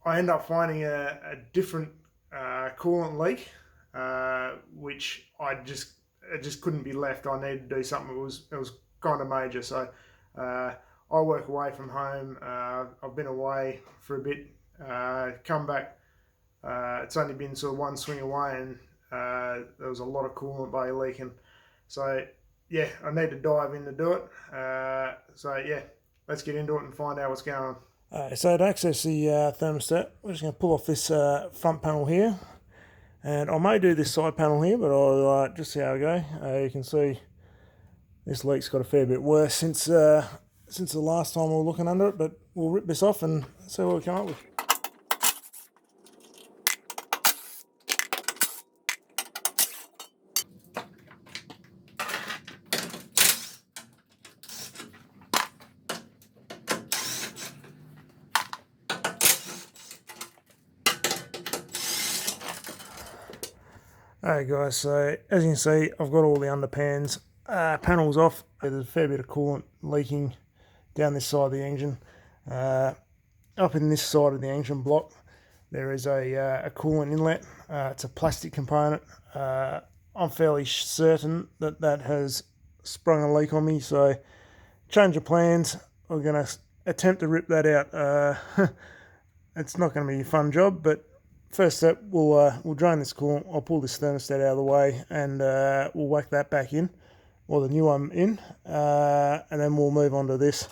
I end up finding a different coolant leak, which it just couldn't be left. I needed to do something. It was kind of major. So I work away from home. I've been away for a bit. Come back. It's only been sort of one swing away, and there was a lot of coolant bay leaking. So yeah, I need to dive in to do it. So yeah, let's get into it and find out what's going on. So to access the thermostat, we're just going to pull off this front panel here, and I may do this side panel here, but I'll just see how we go. You can see this leak's got a fair bit worse since the last time we were looking under it, but we'll rip this off and see what we come up with. Alright guys, so as you can see, I've got all the underpans panels off. There's a fair bit of coolant leaking down this side of the engine. Up in this side of the engine block, there is a coolant inlet. It's a plastic component. I'm fairly certain that has sprung a leak on me, so change of plans. We're going to attempt to rip that out. It's not going to be a fun job, but first step, we'll drain this coolant. I'll pull this thermostat out of the way, and we'll whack that back in, or the new one in, and then we'll move on to this.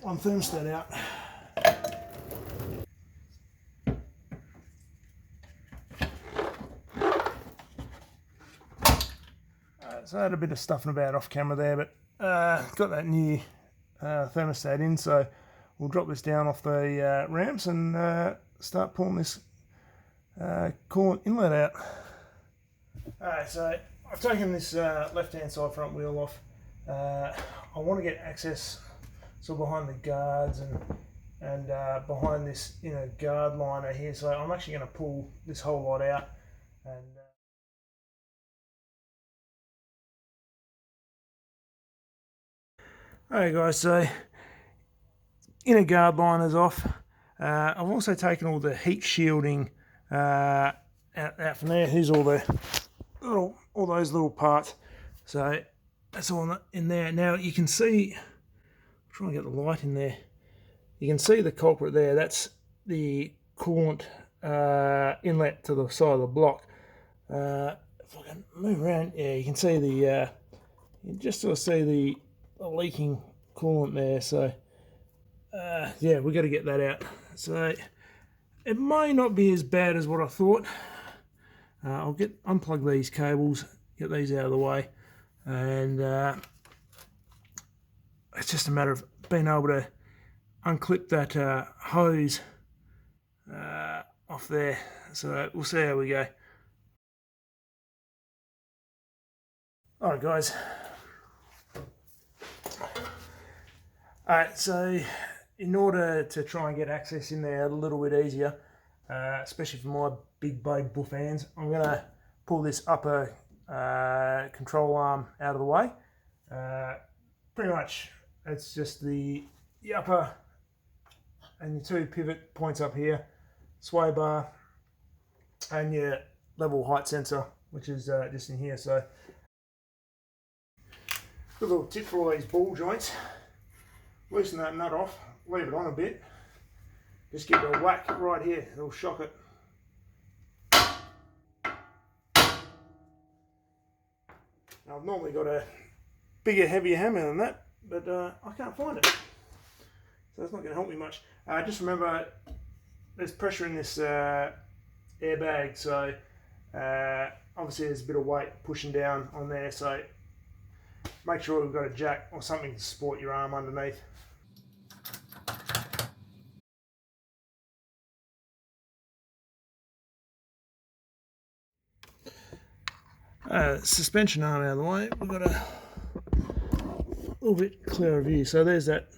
One thermostat out. So I had a bit of stuffing about off camera there, but got that new thermostat in, so we'll drop this down off the ramps and start pulling this coolant inlet out. Alright, so I've taken this left-hand side front wheel off. I want to get access so behind the guards and behind this guard liner here, so I'm actually going to pull this whole lot out and alright guys, so inner guard liner's off. I've also taken all the heat shielding out from there. Here's all those little parts, so that's all in there. Now you can see, try and get the light in there. You can see the culprit there. That's the coolant inlet to the side of the block. If I can move around, yeah, you can see you just sort of see the leaking coolant there. So yeah, we've got to get that out. So it may not be as bad as what I thought. I'll unplug these cables, get these out of the way, and it's just a matter of being able to unclip that hose off there. so we'll see how we go. Alright guys, alright, so in order to try and get access in there a little bit easier, especially for my big blade buff hands, I'm going to pull this upper control arm out of the way. Pretty much it's just the upper and your two pivot points up here, sway bar, and your level height sensor, which is just in here. So a little tip for all these ball joints: loosen that nut off, leave it on a bit, just give it a whack right here, it'll shock it. Now, I've normally got a bigger, heavier hammer than that, but I can't find it, so that's not going to help me much. Just remember, there's pressure in this airbag, so obviously there's a bit of weight pushing down on there, so make sure we've got a jack or something to support your arm underneath. Suspension arm out of the way, we've got a little bit clearer view. So there's that,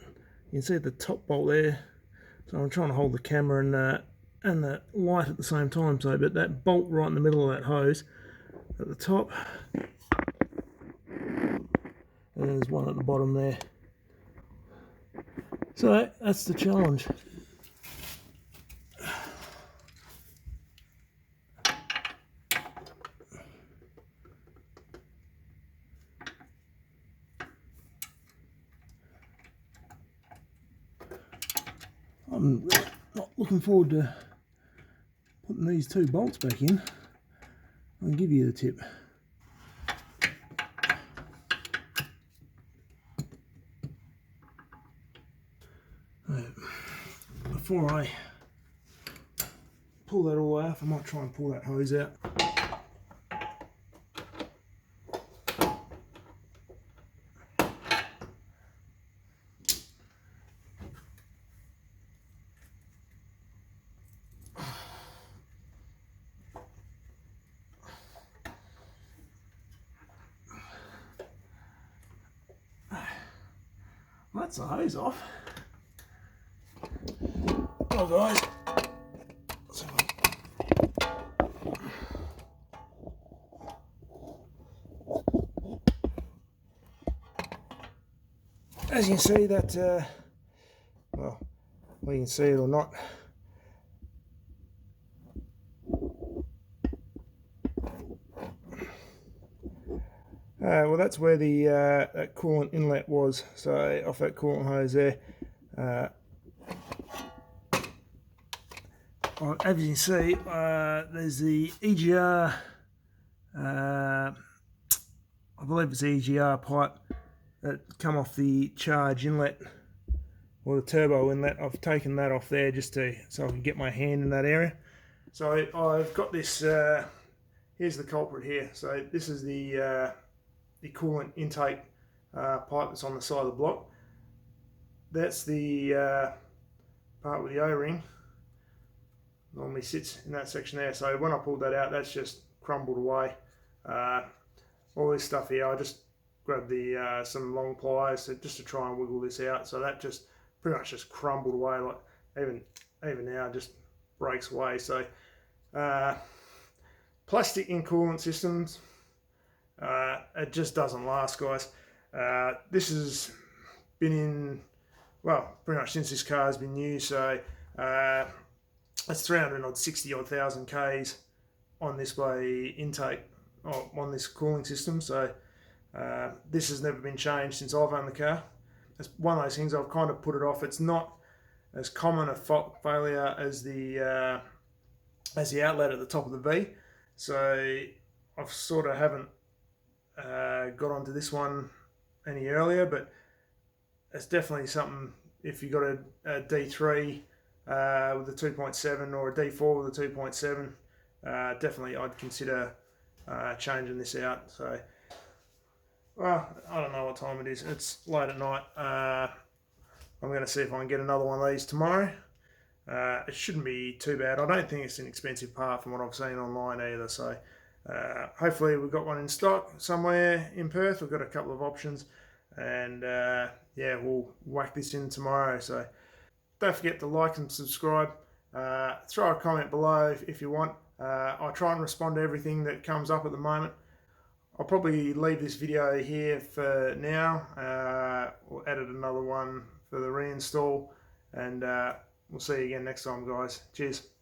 you can see the top bolt there. So I'm trying to hold the camera and the light at the same time. So, but that bolt right in the middle of that hose at the top, and there's one at the bottom there. So that's the challenge. I'm really not looking forward to putting these two bolts back in. I'll give you the tip. Before I pull that all the way off, I might try and pull that hose out. That's the hose off. Oh guys, as you can see that, well, you can see it or not, well, that's where the that coolant inlet was. So off that coolant hose there. Well, as you can see, there's the EGR, I believe it's the EGR pipe that come off the charge inlet or the turbo inlet. I've taken that off there just so I can get my hand in that area. So I've got this, here's the culprit here. So this is the coolant intake pipe that's on the side of the block. That's the part with the O-ring. Normally sits in that section there. So when I pulled that out, that's just crumbled away. All this stuff here, I just grabbed the some long pliers just to try and wiggle this out. So that just pretty much just crumbled away. Like even now, just breaks away. So plastic in coolant systems, it just doesn't last, guys. This has been in, well, pretty much since this car has been used. So that's 360,000 Ks on this way intake, on this cooling system. So this has never been changed since I've owned the car. It's one of those things I've kind of put it off. It's not as common a fault failure as the outlet at the top of the V. So I've sort of haven't got onto this one any earlier, but it's definitely something. If you got a D3 with a 2.7 or a D4 with a 2.7, definitely I'd consider changing this out. So, well, I don't know what time it is. It's late at night. I'm going to see if I can get another one of these tomorrow. it shouldn't be too bad. I don't think it's an expensive part from what I've seen online either. So hopefully we've got one in stock somewhere in Perth. We've got a couple of options, and yeah, we'll whack this in tomorrow. So don't forget to like and subscribe. Throw a comment below if you want. I try and respond to everything that comes up at the moment. I'll probably leave this video here for now. We'll edit another one for the reinstall, and we'll see you again next time, guys. Cheers.